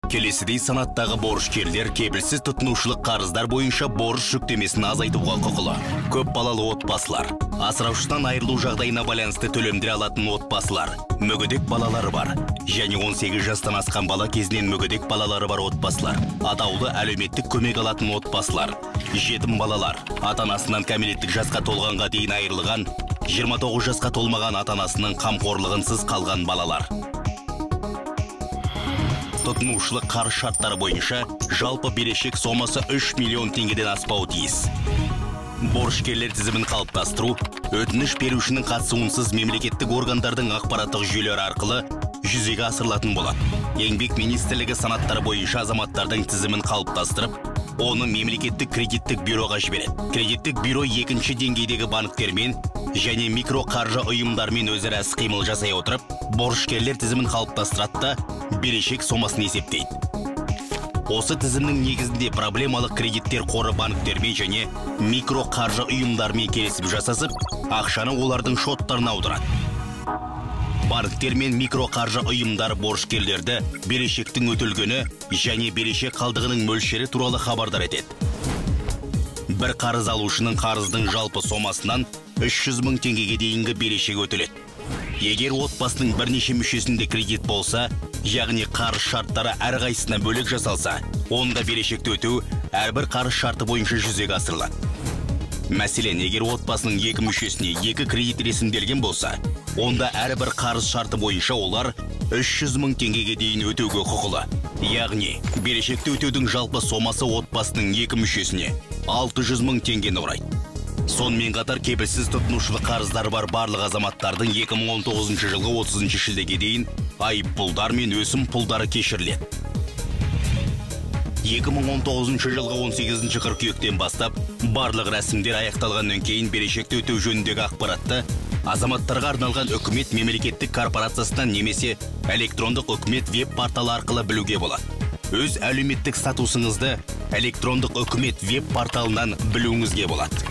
Келесідей санаттағы борышкерлер кепілсіз тұтынушылық қарыздар бойынша борыш жүктемесін азайтуға құқылы. Көп балалы отбасылар, асыраушысынан айырылу жағдайына байланысты төлемдер алатын отбасылар, мүгедек балалары бар, және 18 жастан асқан бала кезінен мүгедек балалары бар отбасылар, атаулы әлеуметтік көмек алатын отбасылар, жетім балалар, ата-анасынан кәмелеттік жасқа толғанға дейін айырылған, 29 жасқа толмаған ата-анасының қамқорлығынсыз қалған балалар. Тұтынушылық қарыз шарттары бойынша жалпы берешек сомасы 3 миллион теңгеден аспауы тиіс. Борышкерлер тізімін қалыптастыру, өтініш берушінің қатысуынсыз мемлекеттік органдардың ақпараттық жүйелері арқылы жүзеге асырылатын болады. Еңбек министрлігі санаттары бойынша азаматтардың тізімін қалыптастырып, оны мемлекеттік кредиттік бюроға жібереді. Кредиттік бюро екінші деңгейдегі банктермен және микроқаржы ұйымдармен өзара іс-қимыл жасай отырып, борышкерлер тізімін қалыптастырады да берешек сомасын есептейді. Осы тізімнің негізінде проблемалық кредиттер қоры банктермен және микроқаржы ұйымдармен келісіп жасасып, ақшаны олардың шоттарына аударады. Банктер мен микроқаржы ұйымдар борышкерлерді берешектің өтілгені және берешек қалдығының мөлшері туралы хабардар етеді. Бір қарыз алушының қарыздың жалпы сомасынан 300 мың теңгеге дейінгі берешек өтіледі. Егер отбасының бірнеше мүшесінде кредит болса, яғни қарыз шарттары әрқайсысына бөлек жасалса, онда берешекті өтеу әрбір қарыз шарты бойынша жүзеге асырылады. Мәселен, егер отбасының екі мүшесіне екі кредит ресімделген болса, онда әрбір қарыз шарты бойынша олар 300 мың теңгеге дейін өтеуге құқылы. Яғни, берешекті өтеудің жалпы сомасы отбасының екі мүшесіне 600 мың теңгені құрайды. Сонымен қатар кепілсіз тұтынушылық қарыздар бар барлық азаматтардың 2019 жылғы 30 шілдеге дейін айыппұлдар мен өсімпұлдары кешіріледі. 2019 жылғы 18 қыркүйектен бастап барлық рәсімдер аяқталғаннан кейін берешекті өтеу жөніндегі ақпаратты азаматтарға арналған үкімет мемлекеттік корпорациясынан немесе электрондық үкімет веб-порталы арқылы білуге болады. Өз әлеуметтік статусыңызды электрондық үкімет веб-порталынан білуіңізге болады.